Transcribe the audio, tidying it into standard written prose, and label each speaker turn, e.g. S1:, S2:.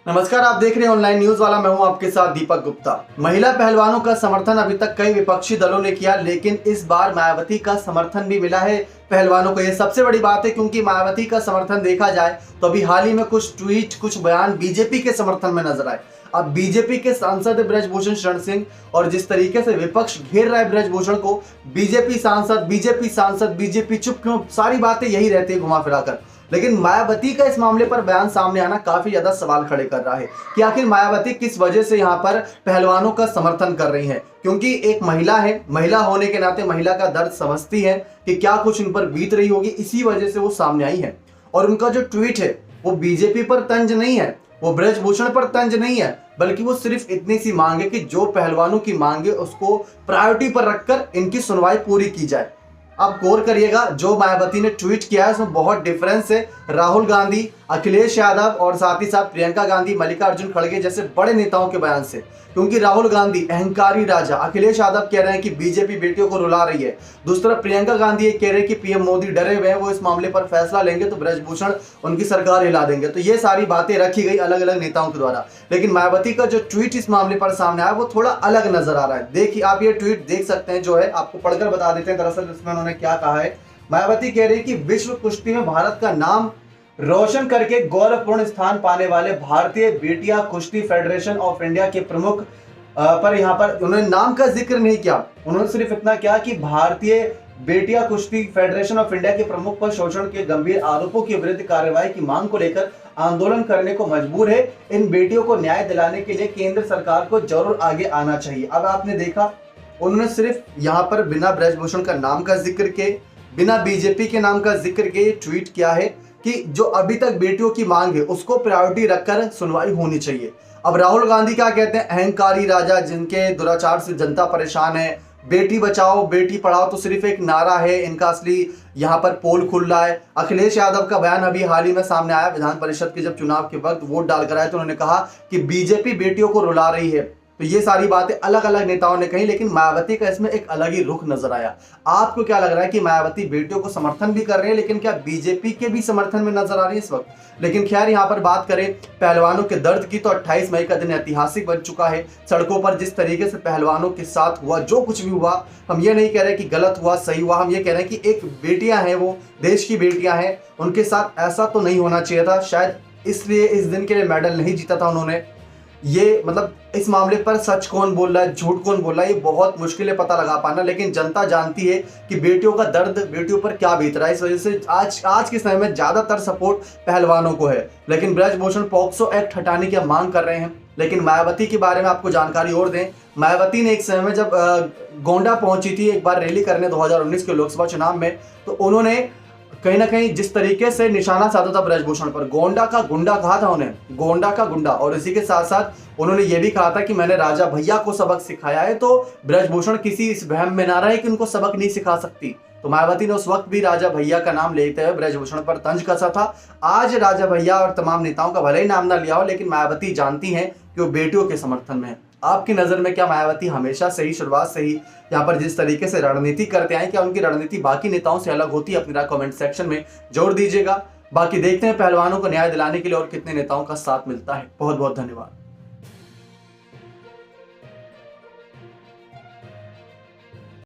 S1: नमस्कार, आप देख रहे हैं ऑनलाइन न्यूज वाला। मैं हूं आपके साथ दीपक गुप्ता। महिला पहलवानों का समर्थन अभी तक कई विपक्षी दलों ने किया, लेकिन इस बार मायावती का समर्थन भी मिला है पहलवानों को। यह सबसे बड़ी बात है, क्योंकि मायावती का समर्थन देखा जाए तो अभी हाल ही में कुछ ट्वीट, कुछ बयान बीजेपी के समर्थन में नजर आए। अब बीजेपी के सांसद ब्रजभूषण शरण सिंह और जिस तरीके से विपक्ष घेर रहा है ब्रजभूषण को, बीजेपी सांसद, बीजेपी चुप क्यों, सारी बातें यही रहती है घुमा फिरा कर। लेकिन मायावती का इस मामले पर बयान सामने आना काफी ज्यादा सवाल खड़े कर रहा है कि आखिर मायावती किस वजह से यहाँ पर पहलवानों का समर्थन कर रही है। क्योंकि एक महिला है, महिला होने के नाते महिला का दर्द समझती है कि क्या कुछ इन पर बीत रही होगी, इसी वजह से वो सामने आई है। और उनका जो ट्वीट है वो बीजेपी पर तंज नहीं है, वो ब्रजभूषण पर तंज नहीं है, बल्कि वो सिर्फ इतनी सी मांग है कि जो पहलवानों की मांग है उसको प्रायोरिटी पर रखकर इनकी सुनवाई पूरी की जाए। अब गौर करिएगा, जो मायावती ने ट्वीट किया है उसमें बहुत डिफरेंस है राहुल गांधी, अखिलेश यादव और साथ ही साथ प्रियंका गांधी, मल्लिकार्जुन खड़गे जैसे बड़े नेताओं के बयान से। क्योंकि राहुल गांधी अहंकारी राजा, अखिलेश यादव कह रहे हैं कि बीजेपी बेटियों को रुला रही है। दूसरा प्रियंका गांधी कह रहे हैं कि पीएम मोदी डरे हुए हैं, वो इस मामले पर फैसला लेंगे तो ब्रजभूषण उनकी सरकार हिला देंगे। तो ये सारी बातें रखी गई अलग अलग नेताओं के द्वारा। लेकिन मायावती का जो ट्वीट इस मामले पर सामने आया वो थोड़ा अलग नजर आ रहा है। देखिए, आप ये ट्वीट देख सकते हैं, जो है आपको पढ़कर बता देते हैं दरअसल इसमें उन्होंने क्या कहा है। मायावती कह रही है कि विश्व कुश्ती में भारत का नाम रोशन करके गौरवपूर्ण स्थान पाने वाले भारतीय बेटियां कुश्ती फेडरेशन ऑफ इंडिया के प्रमुख पर यहाँ पर उन्होंने नाम का जिक्र नहीं किया। उन्होंने सिर्फ इतना किया कि भारतीय बेटियां कुश्ती फेडरेशन ऑफ इंडिया के प्रमुख पर शोषण के गंभीर आरोपों के विरुद्ध कार्रवाई की मांग को लेकर आंदोलन करने को मजबूर है। इन बेटियों को न्याय दिलाने के लिए केंद्र सरकार को जरूर आगे आना चाहिए। अब आपने देखा, उन्होंने सिर्फ यहाँ पर बिना ब्रजभूषण का नाम का जिक्र के, बिना बीजेपी के नाम का जिक्र के ट्वीट किया है कि जो अभी तक बेटियों की मांग है उसको प्रायोरिटी रखकर सुनवाई होनी चाहिए। अब राहुल गांधी क्या कहते हैं, अहंकारी राजा जिनके दुराचार से जनता परेशान है, बेटी बचाओ बेटी पढ़ाओ तो सिर्फ एक नारा है, इनका असली यहाँ पर पोल खुल रहा है। अखिलेश यादव का बयान अभी हाल ही में सामने आया, विधान परिषद के जब चुनाव के वक्त वोट डालकर आए तो उन्होंने कहा कि बीजेपी बेटियों को रुला रही है। तो ये सारी बातें अलग अलग नेताओं ने कही, लेकिन मायावती का इसमें एक अलग ही रुख नजर आया। आपको क्या लग रहा है कि मायावती बेटियों को समर्थन भी कर रहे हैं, लेकिन क्या बीजेपी के भी समर्थन में नजर आ रही है इस वक्त? लेकिन खैर, यहाँ पर बात करें पहलवानों के दर्द की, तो 28 मई का दिन ऐतिहासिक बन चुका है। सड़कों पर जिस तरीके से पहलवानों के साथ हुआ, जो कुछ भी हुआ, हम ये नहीं कह रहे कि गलत हुआ सही हुआ, हम ये कह रहे हैं कि एक बेटियां हैं, वो देश की बेटियां हैं, उनके साथ ऐसा तो नहीं होना चाहिए था। शायद इसलिए इस दिन के लिए मेडल नहीं जीता था उन्होंने। ये मतलब इस मामले पर सच कौन बोल रहा है, झूठ कौन बोल रहा है, ये बहुत मुश्किल है पता लगा पाना। लेकिन जनता जानती है कि बेटियों का दर्द, बेटियों पर क्या बीत रहा है। इस वजह से आज के समय में ज्यादातर सपोर्ट पहलवानों को है। लेकिन ब्रजभूषण पॉक्सो एक्ट हटाने की मांग कर रहे हैं। लेकिन मायावती के बारे में आपको जानकारी और दें, मायावती ने एक समय में जब गोंडा पहुंची थी एक बार रैली करने 2019 के लोकसभा चुनाव में, तो उन्होंने कहीं ना कहीं जिस तरीके से निशाना साधा था ब्रजभूषण पर, गोंडा का गुंडा कहा था उन्हें, गोंडा का गुंडा। और इसी के साथ साथ उन्होंने ये भी कहा था कि मैंने राजा भैया को सबक सिखाया है। तो ब्रजभूषण किसी इस वहम में ना रहे कि उनको सबक नहीं सिखा सकती। तो मायावती ने उस वक्त भी राजा भैया का नाम लेते हुए ब्रजभूषण पर तंज कसा था। आज राजा भैया और तमाम नेताओं का भले ही नाम ना लिया हो, लेकिन मायावती जानती हैं कि वो बेटियों के समर्थन में है। आपकी नजर में क्या मायावती हमेशा से ही, शुरुआत से ही यहाँ पर जिस तरीके से रणनीति करते हैं, क्या उनकी रणनीति बाकी नेताओं से अलग होती है? अपनी राय कमेंट सेक्शन में जोड़ दीजिएगा। बाकी देखते हैं पहलवानों को न्याय दिलाने के लिए और कितने नेताओं का साथ मिलता है। बहुत बहुत धन्यवाद।